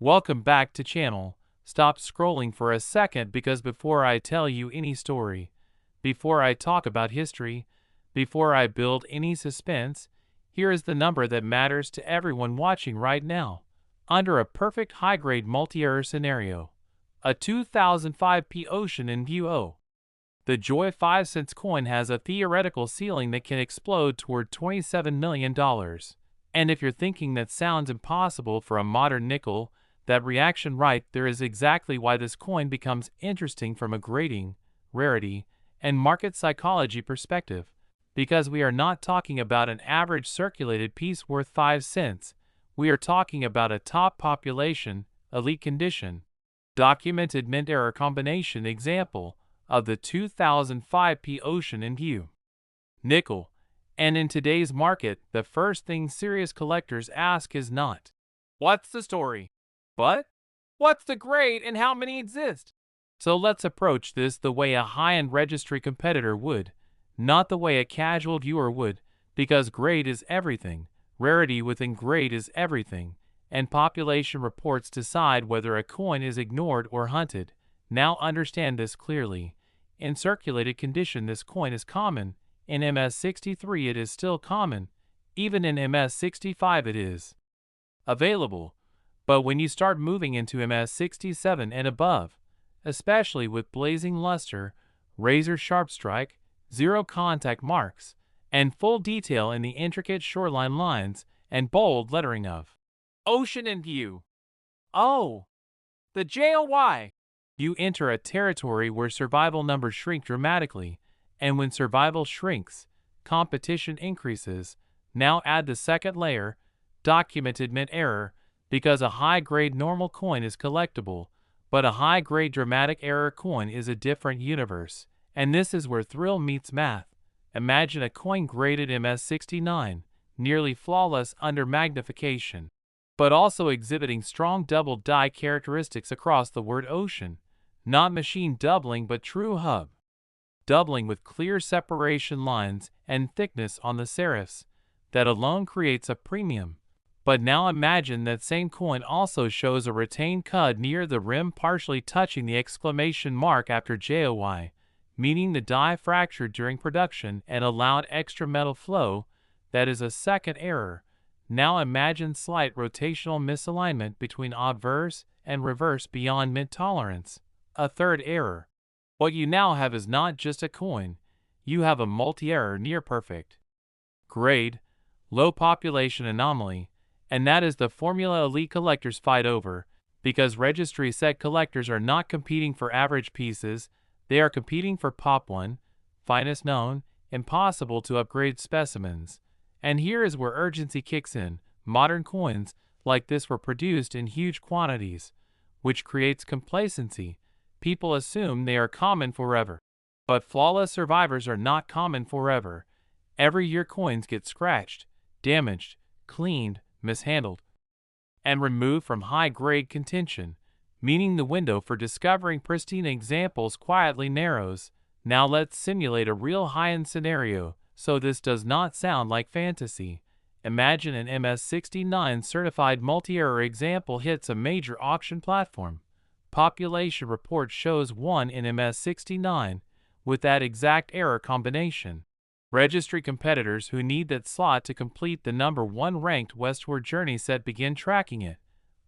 Welcome back to channel. Stop scrolling for a second because before I tell you any story, before I talk about history, before I build any suspense, here is the number that matters to everyone watching right now. Under a perfect high-grade multi-error scenario, a 2005p Ocean in view. The Joy 5 cents coin has a theoretical ceiling that can explode toward $27 million. And if you're thinking that sounds impossible for a modern nickel, that reaction right there is exactly why this coin becomes interesting from a grading, rarity, and market psychology perspective. Because we are not talking about an average circulated piece worth 5 cents, we are talking about a top population, elite condition, documented mint error combination example of the 2005p Ocean in view. Nickel. And in today's market, the first thing serious collectors ask is not, what's the story? But, what's the grade and how many exist? So let's approach this the way a high-end registry competitor would, not the way a casual viewer would, because grade is everything, rarity within grade is everything, and population reports decide whether a coin is ignored or hunted. Now understand this clearly. In circulated condition this coin is common, in MS63 it is still common, even in MS65 it is available. But when you start moving into MS67 and above, especially with blazing luster, razor-sharp strike, zero contact marks, and full detail in the intricate shoreline lines and bold lettering of Ocean in view. Oh, the JOY! You enter a territory where survival numbers shrink dramatically, and when survival shrinks, competition increases. Now add the second layer, documented mint error, because a high-grade normal coin is collectible, but a high-grade dramatic error coin is a different universe, and this is where thrill meets math. Imagine a coin graded MS69, nearly flawless under magnification, but also exhibiting strong double die characteristics across the word ocean, not machine doubling but true hub doubling with clear separation lines and thickness on the serifs. That alone creates a premium. But now imagine that same coin also shows a retained cud near the rim partially touching the exclamation mark after JOY, meaning the die fractured during production and allowed extra metal flow. That is a second error. Now imagine slight rotational misalignment between obverse and reverse beyond mint tolerance. A third error. What you now have is not just a coin, you have a multi-error near perfect grade, low population anomaly, and that is the formula elite collectors fight over, because registry set collectors are not competing for average pieces, they are competing for Pop 1, finest known, impossible to upgrade specimens. And here is where urgency kicks in. Modern coins like this were produced in huge quantities, which creates complacency. People assume they are common forever. But flawless survivors are not common forever. Every year coins get scratched, damaged, cleaned, mishandled, and removed from high-grade contention, meaning the window for discovering pristine examples quietly narrows. Now let's simulate a real high-end scenario, so this does not sound like fantasy. Imagine an MS69 certified multi-error example hits a major auction platform. Population report shows one in MS69 with that exact error combination. Registry competitors who need that slot to complete the number 1 ranked westward journey set begin tracking it.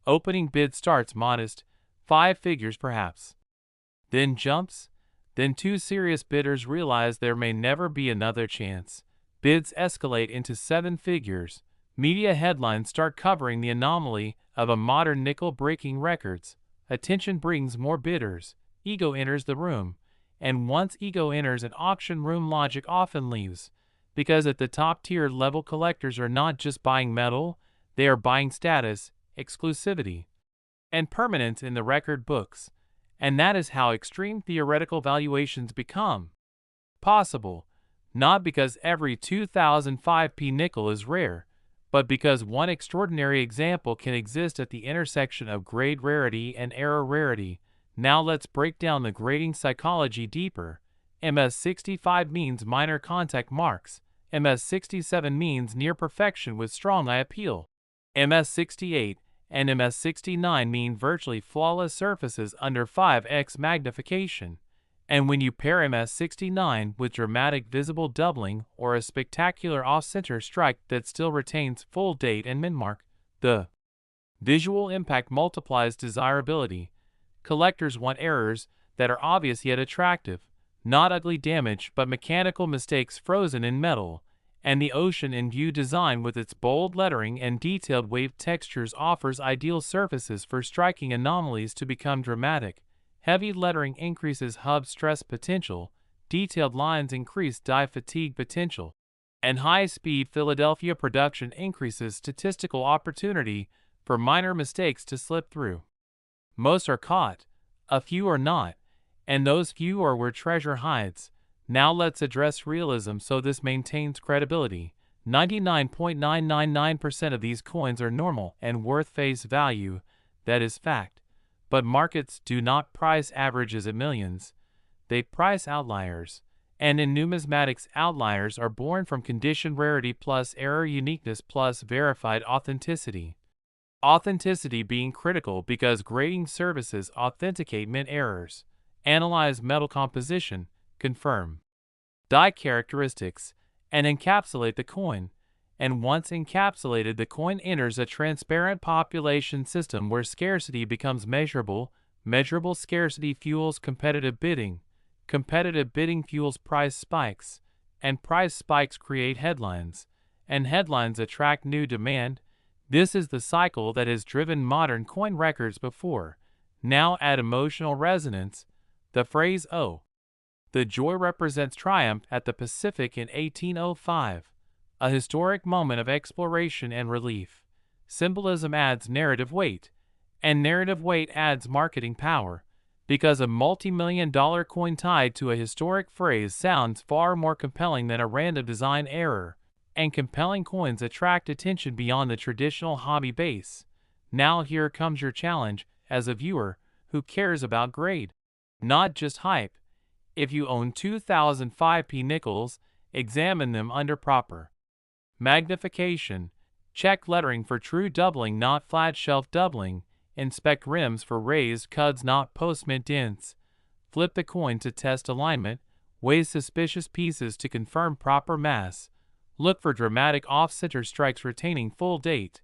Opening bid starts modest, 5 figures perhaps. Then jumps. Then 2 serious bidders realize there may never be another chance. Bids escalate into 7 figures. Media headlines start covering the anomaly of a modern nickel breaking records. Attention brings more bidders. Ego enters the room. And once ego enters an auction room, logic often leaves. Because at the top tier level collectors are not just buying metal, they are buying status, exclusivity, and permanence in the record books. And that is how extreme theoretical valuations become possible. Not because every 2005p nickel is rare, but because one extraordinary example can exist at the intersection of grade rarity and error rarity. Now let's break down the grading psychology deeper. MS65 means minor contact marks. MS67 means near perfection with strong eye appeal. MS68 and MS69 mean virtually flawless surfaces under 5x magnification. And when you pair MS69 with dramatic visible doubling or a spectacular off-center strike that still retains full date and min mark, the visual impact multiplies desirability. Collectors want errors that are obvious yet attractive, not ugly damage but mechanical mistakes frozen in metal, and the ocean in view design with its bold lettering and detailed wave textures offers ideal surfaces for striking anomalies to become dramatic. Heavy lettering increases hub stress potential, detailed lines increase die fatigue potential, and high-speed Philadelphia production increases statistical opportunity for minor mistakes to slip through. Most are caught, a few are not, and those few are where treasure hides. Now let's address realism so this maintains credibility. 99.999% of these coins are normal and worth face value, that is fact. But markets do not price averages at millions, they price outliers. And in numismatics, outliers are born from conditioned rarity plus error uniqueness plus verified authenticity. Authenticity being critical because grading services authenticate mint errors, analyze metal composition, confirm die characteristics, and encapsulate the coin. And once encapsulated, the coin enters a transparent population system where scarcity becomes measurable. Measurable scarcity fuels competitive bidding. Competitive bidding fuels price spikes, and price spikes create headlines, and headlines attract new demand. This is the cycle that has driven modern coin records before. Now add emotional resonance. The phrase "oh, the joy" represents triumph at the Pacific in 1805, a historic moment of exploration and relief. Symbolism adds narrative weight, and narrative weight adds marketing power, because a multi-million-dollar coin tied to a historic phrase sounds far more compelling than a random design error, and compelling coins attract attention beyond the traditional hobby base. Now here comes your challenge as a viewer who cares about grade, not just hype. If you own 2005p nickels, examine them under proper magnification. Check lettering for true doubling, not flat shelf doubling. Inspect rims for raised cuds, not post-mint dents. Flip the coin to test alignment. Weigh suspicious pieces to confirm proper mass. Look for dramatic off-center strikes retaining full date.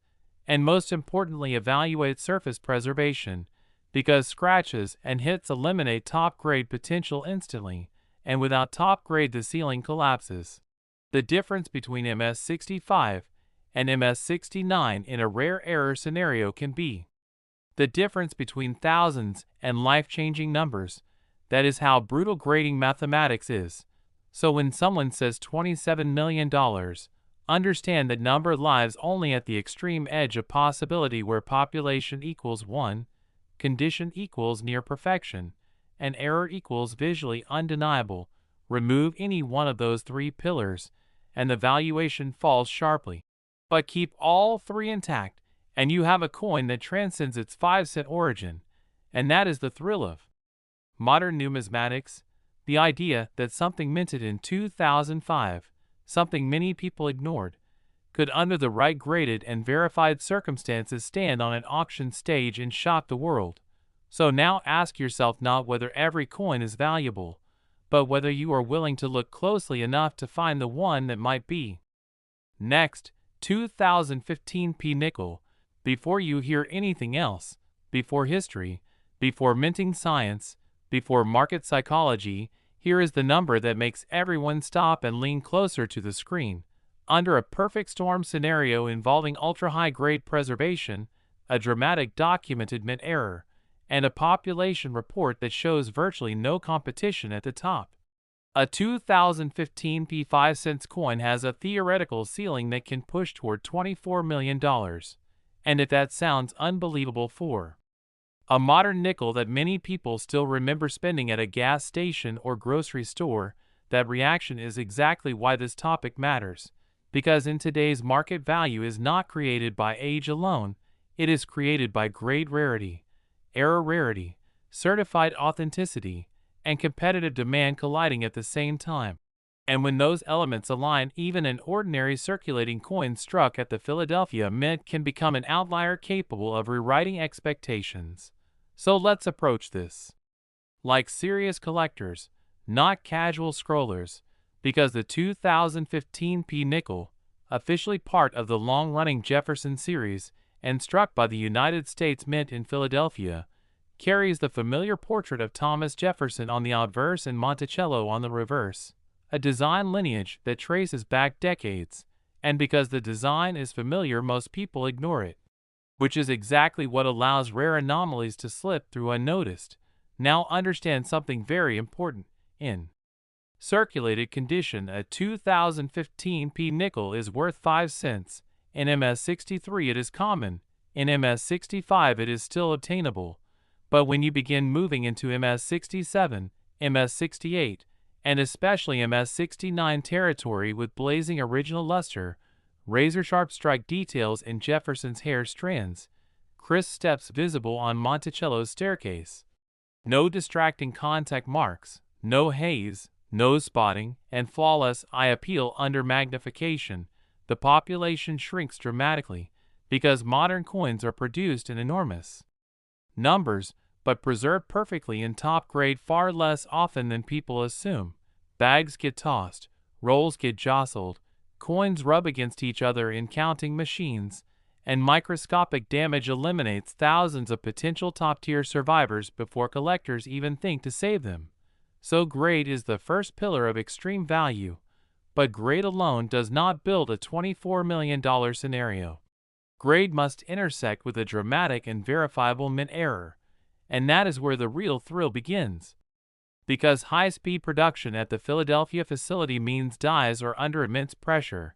And most importantly, evaluate surface preservation, because scratches and hits eliminate top-grade potential instantly, and without top-grade the ceiling collapses. The difference between MS65 and MS69 in a rare error scenario can be the difference between thousands and life-changing numbers. That is how brutal grading mathematics is. So when someone says $27 million, understand that number lies only at the extreme edge of possibility, where population equals 1, condition equals near perfection, and error equals visually undeniable. Remove any one of those three pillars, and the valuation falls sharply. But keep all three intact, and you have a coin that transcends its 5-cent origin, and that is the thrill of modern numismatics. The idea that something minted in 2005, something many people ignored, could under the right graded and verified circumstances stand on an auction stage and shock the world. So now ask yourself not whether every coin is valuable, but whether you are willing to look closely enough to find the one that might be. Next, 2015p nickel. Before you hear anything else, before history, before minting science, before market psychology, here is the number that makes everyone stop and lean closer to the screen. Under a perfect storm scenario involving ultra-high grade preservation, a dramatic documented mint error, and a population report that shows virtually no competition at the top, a 2015p 5-cent coin has a theoretical ceiling that can push toward $24 million. And if that sounds unbelievable for a modern nickel that many people still remember spending at a gas station or grocery store, that reaction is exactly why this topic matters. Because in today's market, value is not created by age alone, it is created by grade rarity, error rarity, certified authenticity, and competitive demand colliding at the same time. And when those elements align, even an ordinary circulating coin struck at the Philadelphia Mint can become an outlier capable of rewriting expectations. So let's approach this like serious collectors, not casual scrollers, because the 2015 P nickel, officially part of the long-running Jefferson series and struck by the United States Mint in Philadelphia, carries the familiar portrait of Thomas Jefferson on the obverse and Monticello on the reverse, a design lineage that traces back decades, and because the design is familiar, most people ignore it, which is exactly what allows rare anomalies to slip through unnoticed. Now understand something very important. In circulated condition, a 2015 P nickel is worth 5 cents. In MS63 it is common. In MS65 it is still obtainable. But when you begin moving into MS67, MS68, and especially MS69 territory with blazing original luster, razor-sharp strike details in Jefferson's hair strands, crisp steps visible on Monticello's staircase, no distracting contact marks, no haze, no spotting, and flawless eye appeal under magnification, the population shrinks dramatically because modern coins are produced in enormous numbers but preserved perfectly in top grade far less often than people assume. Bags get tossed, rolls get jostled, coins rub against each other in counting machines, and microscopic damage eliminates thousands of potential top-tier survivors before collectors even think to save them. So grade is the first pillar of extreme value, but grade alone does not build a $24 million scenario. Grade must intersect with a dramatic and verifiable mint error, and that is where the real thrill begins. Because high-speed production at the Philadelphia facility means dies are under immense pressure,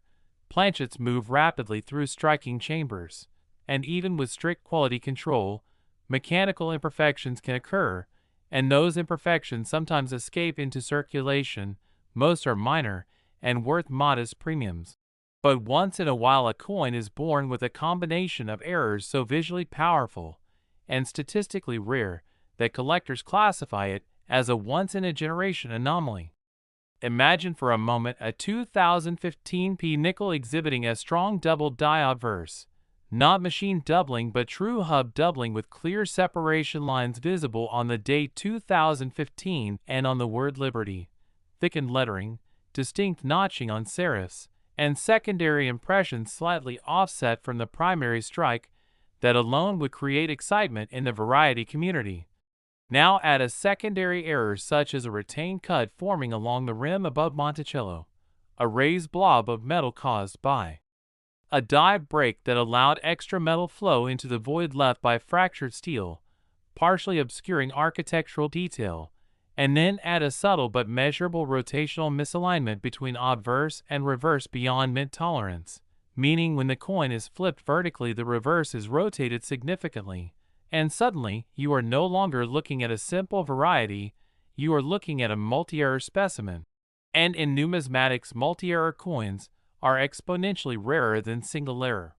planchets move rapidly through striking chambers, and even with strict quality control, mechanical imperfections can occur, and those imperfections sometimes escape into circulation. Most are minor and worth modest premiums. But once in a while a coin is born with a combination of errors so visually powerful and statistically rare that collectors classify it as a once-in-a-generation anomaly. Imagine for a moment a 2015 P nickel exhibiting a strong double die obverse, not machine doubling but true hub doubling with clear separation lines visible on the date 2015 and on the word Liberty, thickened lettering, distinct notching on serifs, and secondary impressions slightly offset from the primary strike that alone would create excitement in the variety community. Now add a secondary error such as a retained cut forming along the rim above Monticello, a raised blob of metal caused by a die break that allowed extra metal flow into the void left by fractured steel, partially obscuring architectural detail, and then add a subtle but measurable rotational misalignment between obverse and reverse beyond mint tolerance, meaning when the coin is flipped vertically the reverse is rotated significantly. And suddenly, you are no longer looking at a simple variety, you are looking at a multi-error specimen. And in numismatics, multi-error coins are exponentially rarer than single-error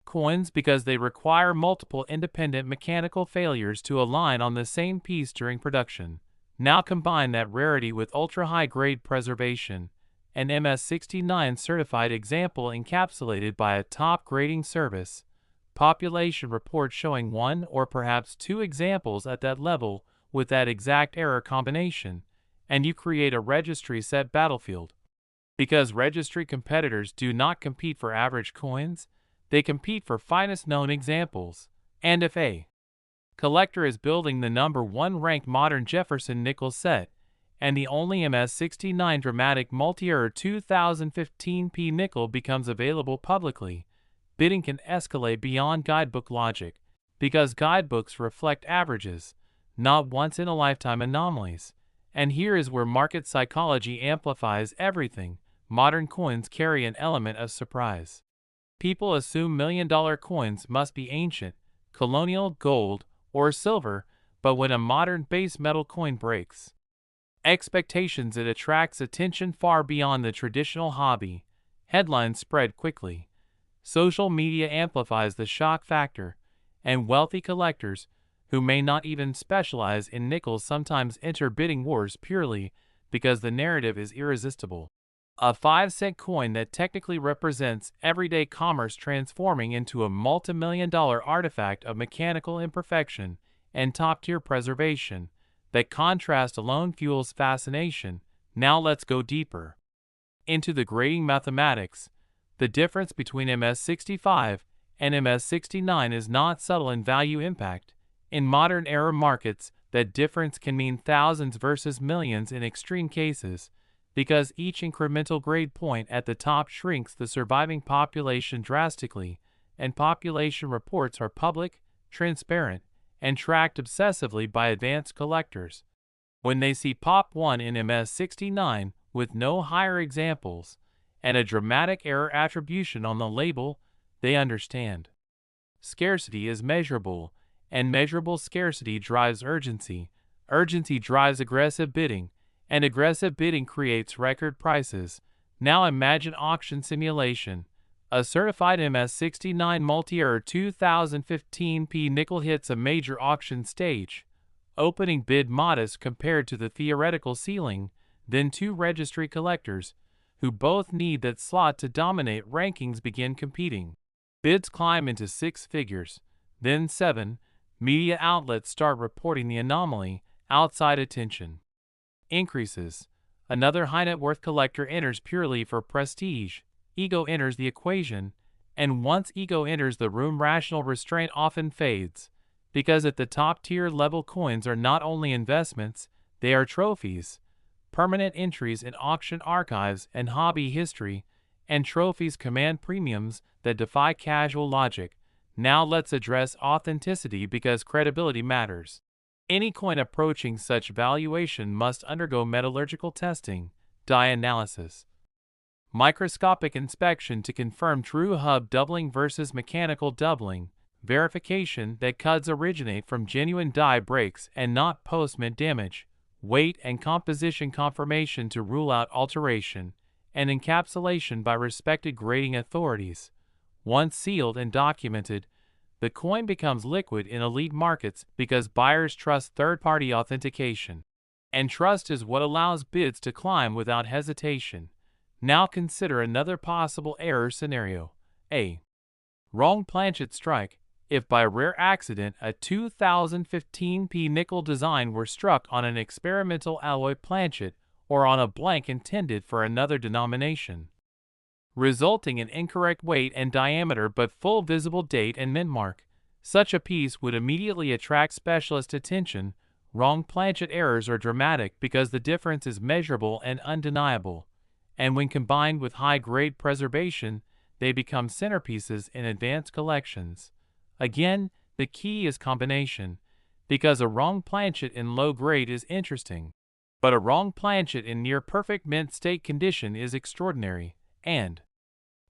coins because they require multiple independent mechanical failures to align on the same piece during production. Now combine that rarity with ultra-high grade preservation, an MS69 certified example encapsulated by a top grading service, population report showing one or perhaps two examples at that level with that exact error combination, and you create a registry-set battlefield. Because registry competitors do not compete for average coins, they compete for finest known examples. And if a collector is building the number 1 ranked modern Jefferson nickel set, and the only MS69 dramatic multi-error 2015 P nickel becomes available publicly, bidding can escalate beyond guidebook logic, because guidebooks reflect averages, not once-in-a-lifetime anomalies. And here is where market psychology amplifies everything. Modern coins carry an element of surprise. People assume million-dollar coins must be ancient, colonial, gold, or silver, but when a modern base metal coin breaks expectations, it attracts attention far beyond the traditional hobby. Headlines spread quickly. Social media amplifies the shock factor, and wealthy collectors, who may not even specialize in nickels, sometimes enter bidding wars purely because the narrative is irresistible. A 5-cent coin that technically represents everyday commerce transforming into a multimillion-dollar artifact of mechanical imperfection and top-tier preservation. That contrast alone fuels fascination. Now let's go deeper into the grading mathematics. The difference between MS65 and MS69 is not subtle in value impact. In modern era markets, that difference can mean thousands versus millions in extreme cases, because each incremental grade point at the top shrinks the surviving population drastically, and population reports are public, transparent, and tracked obsessively by advanced collectors. When they see Pop 1 in MS69 with no higher examples, and a dramatic error attribution on the label, they understand. Scarcity is measurable, and measurable scarcity drives urgency. Urgency drives aggressive bidding, and aggressive bidding creates record prices. Now imagine auction simulation. A certified MS69 multi-error 2015 P nickel hits a major auction stage. Opening bid modest compared to the theoretical ceiling, then two registry collectors, who both need that slot to dominate rankings, begin competing. Bids climb into six figures, then seven. Media outlets start reporting the anomaly. Outside attention increases. Another high net worth collector enters purely for prestige. Ego enters the equation, and once ego enters the room, rational restraint often fades, because at the top tier level coins are not only investments, they are trophies, permanent entries in auction archives and hobby history, and trophies command premiums that defy casual logic. Now let's address authenticity, because credibility matters. Any coin approaching such valuation must undergo metallurgical testing, dye analysis, microscopic inspection to confirm true hub doubling versus mechanical doubling, verification that cuds originate from genuine die breaks and not post-mint damage, weight and composition confirmation to rule out alteration, and encapsulation by respected grading authorities. Once sealed and documented, the coin becomes liquid in elite markets because buyers trust third-party authentication. And trust is what allows bids to climb without hesitation. Now consider another possible error scenario. A. Wrong planchet strike. If by rare accident a 2015 P nickel design were struck on an experimental alloy planchet or on a blank intended for another denomination, resulting in incorrect weight and diameter but full visible date and mint mark, such a piece would immediately attract specialist attention. Wrong planchet errors are dramatic because the difference is measurable and undeniable, and when combined with high-grade preservation, they become centerpieces in advanced collections. Again, the key is combination, because a wrong planchet in low grade is interesting, but a wrong planchet in near-perfect mint state condition is extraordinary, and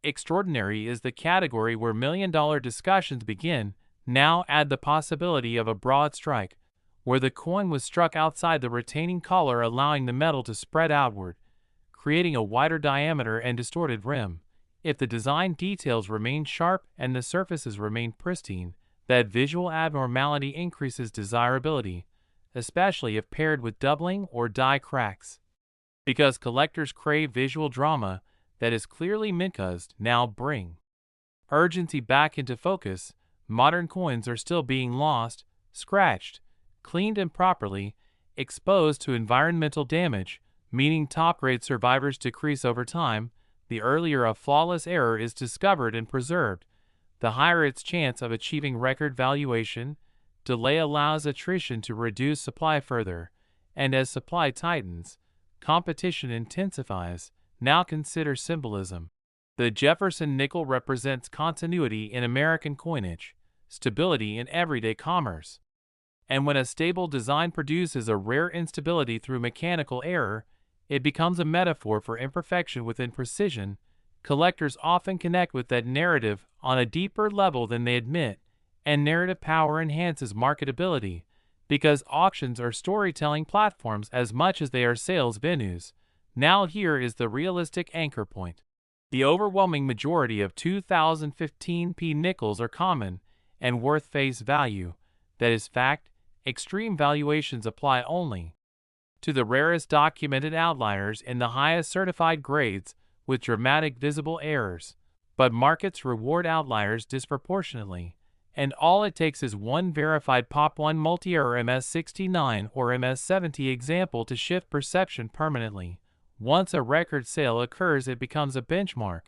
extraordinary is the category where million-dollar discussions begin. Now add the possibility of a broad strike, where the coin was struck outside the retaining collar, allowing the metal to spread outward, creating a wider diameter and distorted rim. If the design details remain sharp and the surfaces remain pristine, that visual abnormality increases desirability, especially if paired with doubling or die cracks. Because collectors crave visual drama that is clearly mint-cuzzed. Now bring urgency back into focus. Modern coins are still being lost, scratched, cleaned improperly, exposed to environmental damage, meaning top-grade survivors decrease over time. The earlier a flawless error is discovered and preserved, the higher its chance of achieving record valuation. Delay allows attrition to reduce supply further, and as supply tightens, competition intensifies. Now consider symbolism. The Jefferson nickel represents continuity in American coinage, stability in everyday commerce. And when a stable design produces a rare instability through mechanical error, it becomes a metaphor for imperfection within precision. Collectors often connect with that narrative on a deeper level than they admit, and narrative power enhances marketability, because auctions are storytelling platforms as much as they are sales venues. Now here is the realistic anchor point. The overwhelming majority of 2015 P nickels are common and worth face value. That is fact. Extreme valuations apply only to the rarest documented outliers in the highest certified grades. with dramatic visible errors. But markets reward outliers disproportionately, and all it takes is one verified Pop 1 multi-error MS69 or MS70 example to shift perception permanently. Once a record sale occurs, it becomes a benchmark,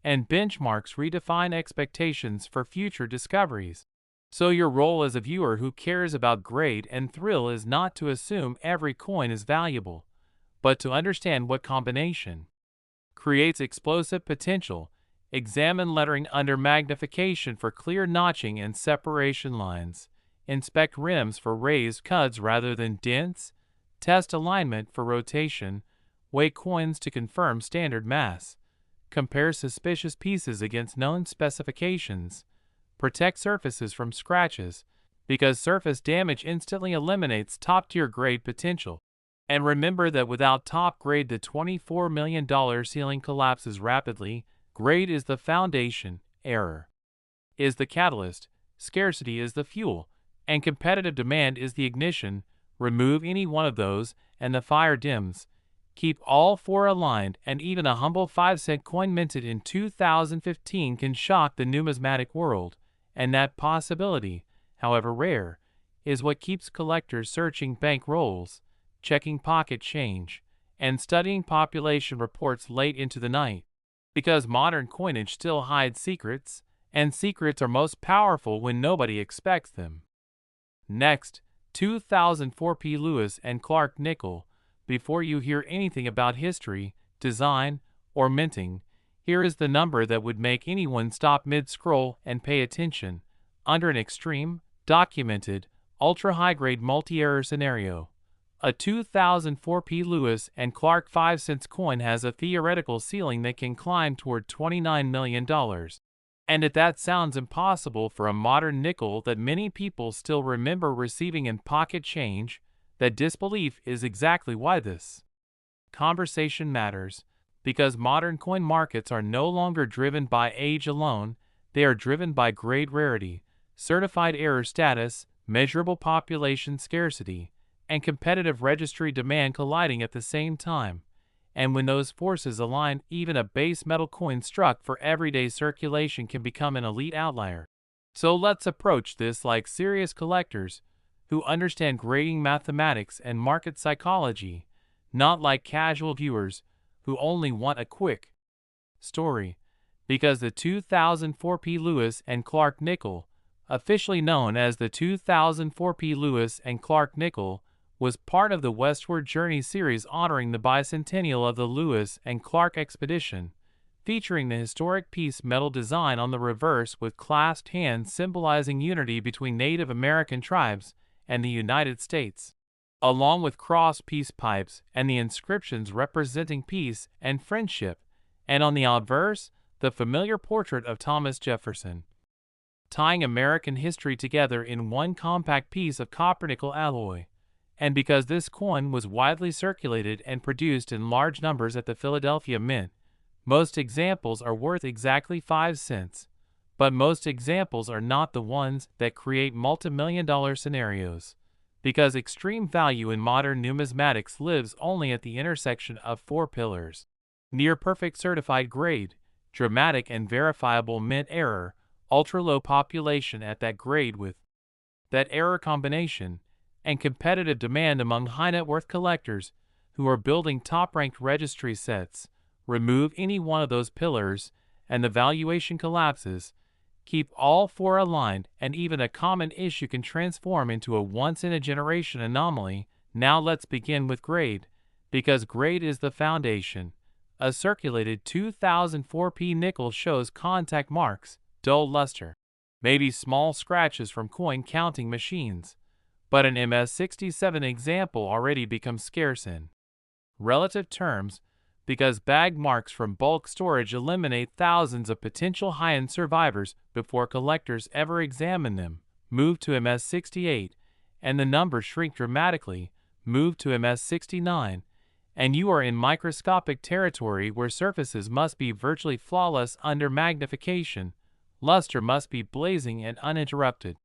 and benchmarks redefine expectations for future discoveries. So your role as a viewer who cares about grade and thrill is not to assume every coin is valuable, but to understand what combination creates explosive potential. Examine lettering under magnification for clear notching and separation lines. Inspect rims for raised cuds rather than dents. Test alignment for rotation. Weigh coins to confirm standard mass. Compare suspicious pieces against known specifications. Protect surfaces from scratches, because surface damage instantly eliminates top-tier grade potential. And remember that without top grade, the $24 million ceiling collapses rapidly. Grade is the foundation, error is the catalyst, scarcity is the fuel, and competitive demand is the ignition. Remove any one of those, and the fire dims. Keep all four aligned, and even a humble 5-cent coin minted in 2015 can shock the numismatic world. And that possibility, however rare, is what keeps collectors searching bank rolls, checking pocket change, and studying population reports late into the night. Because modern coinage still hides secrets, and secrets are most powerful when nobody expects them. Next, 2004 P. Lewis and Clark nickel. Before you hear anything about history, design, or minting, here is the number that would make anyone stop mid-scroll and pay attention. Under an extreme, documented, ultra-high-grade multi-error scenario, a 2004 P. Lewis and Clark 5-cent coin has a theoretical ceiling that can climb toward $29 million. And if that sounds impossible for a modern nickel that many people still remember receiving in pocket change, that disbelief is exactly why this conversation matters. Because modern coin markets are no longer driven by age alone, they are driven by grade rarity, certified error status, measurable population scarcity, and competitive registry demand colliding at the same time. And when those forces align, even a base metal coin struck for everyday circulation can become an elite outlier. So let's approach this like serious collectors who understand grading mathematics and market psychology, not like casual viewers who only want a quick story. Because the 2004 P. Lewis and Clark nickel, officially known as the 2004 P. Lewis and Clark nickel, was part of the Westward Journey series honoring the bicentennial of the Lewis and Clark expedition, featuring the historic piece metal design on the reverse with clasped hands symbolizing unity between Native American tribes and the United States, along with cross peace pipes and the inscriptions representing peace and friendship, and on the obverse, the familiar portrait of Thomas Jefferson, tying American history together in one compact piece of copper-nickel alloy. And because this coin was widely circulated and produced in large numbers at the Philadelphia Mint, most examples are worth exactly 5 cents. But most examples are not the ones that create multimillion-dollar scenarios. Because extreme value in modern numismatics lives only at the intersection of 4 pillars: near-perfect certified grade, dramatic and verifiable mint error, ultra-low population at that grade with that error combination, and competitive demand among high-net-worth collectors who are building top-ranked registry sets. Remove any one of those pillars, and the valuation collapses. Keep all 4 aligned, and even a common issue can transform into a once-in-a-generation anomaly. Now let's begin with grade, because grade is the foundation. A circulated 2004 P nickel shows contact marks, dull luster, maybe small scratches from coin counting machines. But an MS67 example already becomes scarce in relative terms, because bag marks from bulk storage eliminate thousands of potential high-end survivors before collectors ever examine them. Move to MS68, and the numbers shrink dramatically. Move to MS69, and you are in microscopic territory where surfaces must be virtually flawless under magnification. Luster must be blazing and uninterrupted.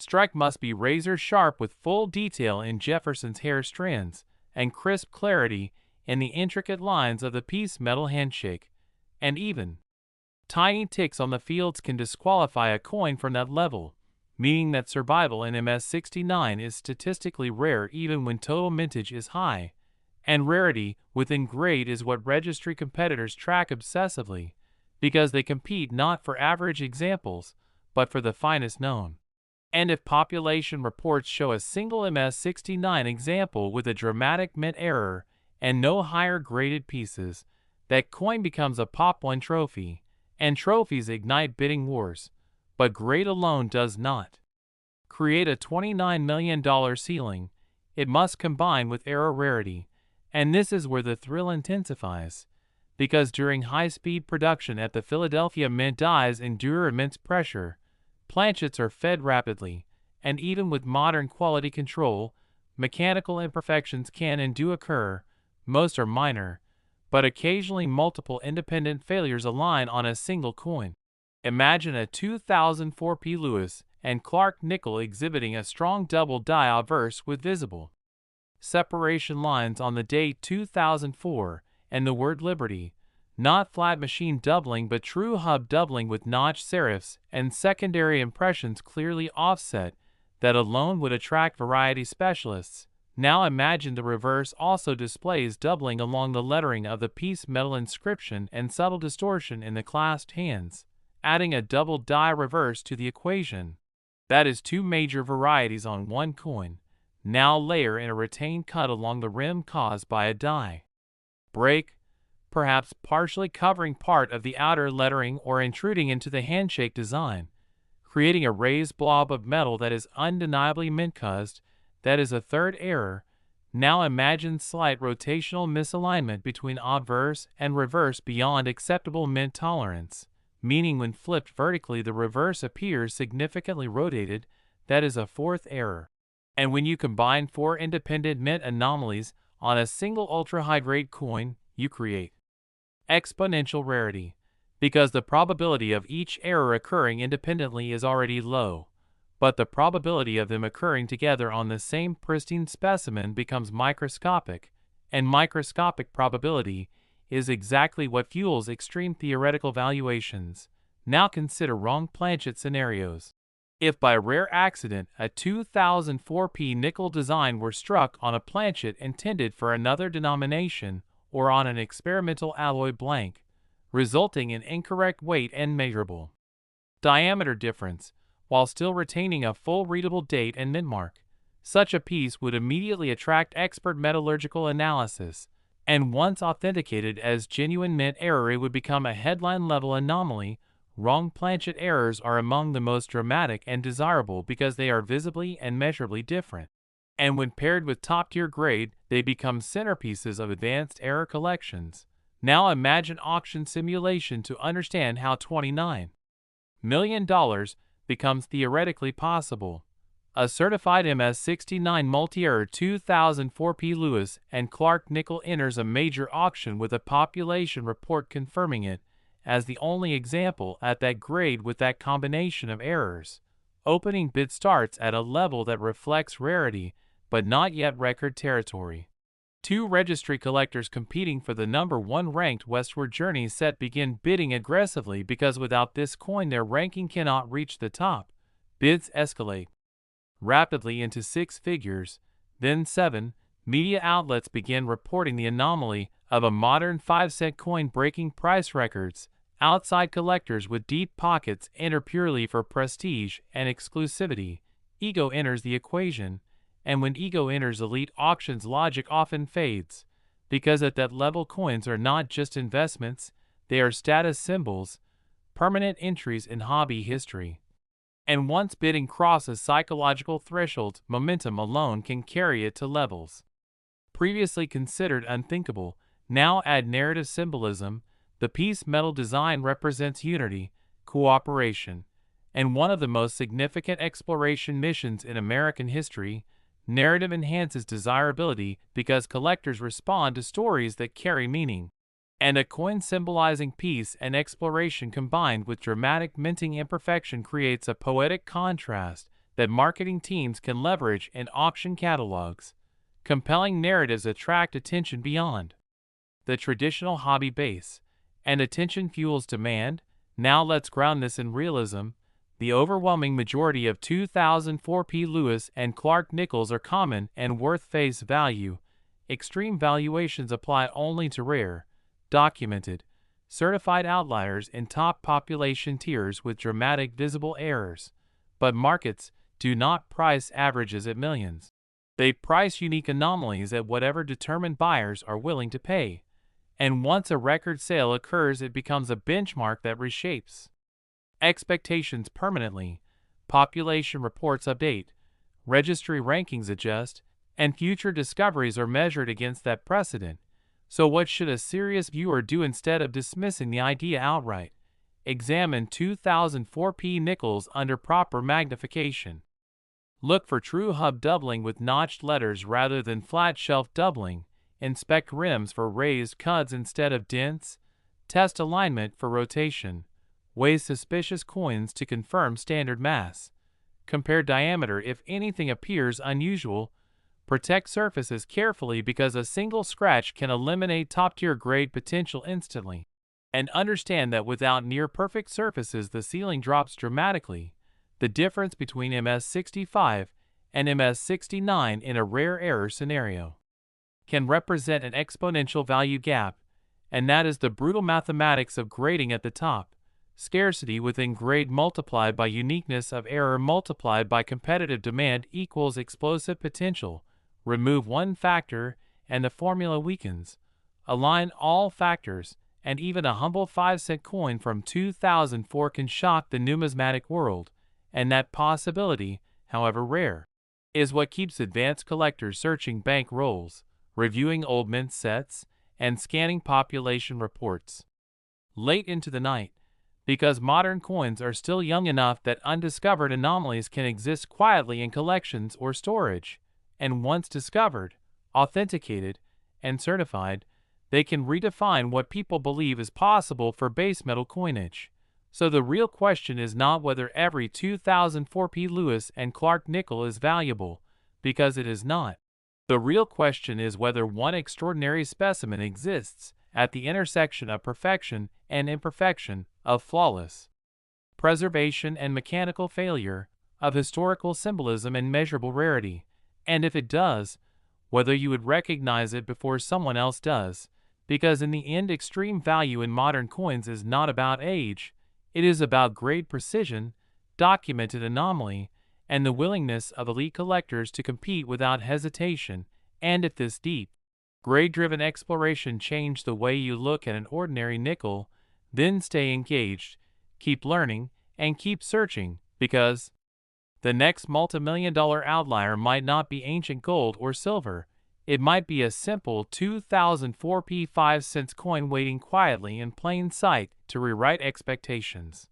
Strike must be razor-sharp with full detail in Jefferson's hair strands, and crisp clarity in the intricate lines of the piece metal handshake. and even tiny ticks on the fields can disqualify a coin from that level, meaning that survival in MS69 is statistically rare even when total mintage is high, and rarity within grade is what registry competitors track obsessively, because they compete not for average examples, but for the finest known. And if population reports show a single MS69 example with a dramatic mint error and no higher graded pieces, that coin becomes a Pop 1 trophy, and trophies ignite bidding wars, but grade alone does not create a $29 million ceiling. It must combine with error rarity, and this is where the thrill intensifies, because during high-speed production at the Philadelphia Mint, dies endure immense pressure, planchets are fed rapidly, and even with modern quality control, mechanical imperfections can and do occur. Most are minor, but occasionally multiple independent failures align on a single coin. Imagine a 2004 P. Lewis and Clark nickel exhibiting a strong double die obverse with visible separation lines on the date 2004 and the word Liberty, not flat machine doubling but true hub doubling with notch serifs and secondary impressions clearly offset. That alone would attract variety specialists. Now imagine the reverse also displays doubling along the lettering of the piece, metal inscription, and subtle distortion in the clasped hands, adding a double die reverse to the equation. That is two major varieties on one coin. Now layer in a retained cut along the rim caused by a die break, perhaps partially covering part of the outer lettering or intruding into the handshake design, creating a raised blob of metal that is undeniably mint-caused. That is a third error. Now imagine slight rotational misalignment between obverse and reverse beyond acceptable mint tolerance, meaning when flipped vertically the reverse appears significantly rotated. That is a fourth error. And when you combine four independent mint anomalies on a single ultra-high-grade coin, you create exponential rarity, because the probability of each error occurring independently is already low, but the probability of them occurring together on the same pristine specimen becomes microscopic, and microscopic probability is exactly what fuels extreme theoretical valuations. Now consider wrong planchet scenarios. If by rare accident a 2004 P nickel design were struck on a planchet intended for another denomination or on an experimental alloy blank, resulting in incorrect weight and measurable diameter difference, while still retaining a full readable date and mint mark, such a piece would immediately attract expert metallurgical analysis, and once authenticated as genuine mint error, it would become a headline-level anomaly. Wrong planchet errors are among the most dramatic and desirable because they are visibly and measurably different, and when paired with top-tier grade, they become centerpieces of advanced error collections. Now imagine auction simulation to understand how $29 million becomes theoretically possible. A certified MS69 multi-error 2004 P. Lewis and Clark nickel enters a major auction with a population report confirming it as the only example at that grade with that combination of errors. Opening bid starts at a level that reflects rarity, but not yet record territory. Two registry collectors competing for the number one ranked westward journey set begin bidding aggressively because without this coin their ranking cannot reach the top. Bids escalate rapidly into six figures, then seven. Media outlets begin reporting the anomaly of a modern 5-cent coin breaking price records. Outside collectors with deep pockets enter purely for prestige and exclusivity. Ego enters the equation, and when ego enters elite auctions, logic often fades, because at that level coins are not just investments, they are status symbols, permanent entries in hobby history. And once bidding crosses psychological thresholds, momentum alone can carry it to levels previously considered unthinkable. Now add narrative symbolism. The piece metal design represents unity, cooperation, and one of the most significant exploration missions in American history. Narrative enhances desirability because collectors respond to stories that carry meaning. And a coin symbolizing peace and exploration combined with dramatic minting imperfection creates a poetic contrast that marketing teams can leverage in auction catalogs. Compelling narratives attract attention beyond the traditional hobby base, And attention fuels demand. Now let's ground this in realism. The overwhelming majority of 2004P Lewis and Clark nickels are common and worth face value. Extreme valuations apply only to rare, documented, certified outliers in top population tiers with dramatic visible errors. But markets do not price averages at millions. They price unique anomalies at whatever determined buyers are willing to pay. And once a record sale occurs, it becomes a benchmark that reshapes expectations permanently. Population reports update, registry rankings adjust, and future discoveries are measured against that precedent. So what should a serious viewer do instead of dismissing the idea outright? Examine 2004P nickels under proper magnification. Look for true hub doubling with notched letters rather than flat shelf doubling. Inspect rims for raised cuds instead of dents. Test alignment for rotation. Weigh suspicious coins to confirm standard mass. Compare diameter if anything appears unusual. Protect surfaces carefully because a single scratch can eliminate top-tier grade potential instantly. And understand that without near-perfect surfaces, the ceiling drops dramatically. The difference between MS65 and MS69 in a rare error scenario can represent an exponential value gap, and that is the brutal mathematics of grading at the top. Scarcity within grade multiplied by uniqueness of error multiplied by competitive demand equals explosive potential. Remove one factor and the formula weakens. Align all factors, and even a humble 5-cent coin from 2004 can shock the numismatic world, and that possibility, however rare, is what keeps advanced collectors searching bank rolls, reviewing old mint sets, and scanning population reports late into the night, because modern coins are still young enough that undiscovered anomalies can exist quietly in collections or storage, and once discovered, authenticated, and certified, they can redefine what people believe is possible for base metal coinage. So the real question is not whether every 2004P Lewis and Clark nickel is valuable, because it is not. The real question is whether one extraordinary specimen exists at the intersection of perfection and imperfection, of flawless preservation and mechanical failure, of historical symbolism and measurable rarity, and if it does, whether you would recognize it before someone else does, because in the end extreme value in modern coins is not about age, it is about grade precision, documented anomaly, and the willingness of elite collectors to compete without hesitation. And if this deep, grade-driven exploration changed the way you look at an ordinary nickel, then stay engaged, keep learning, and keep searching, because the next multimillion-dollar outlier might not be ancient gold or silver. It might be a simple 2004P 5 cents coin waiting quietly in plain sight to rewrite expectations.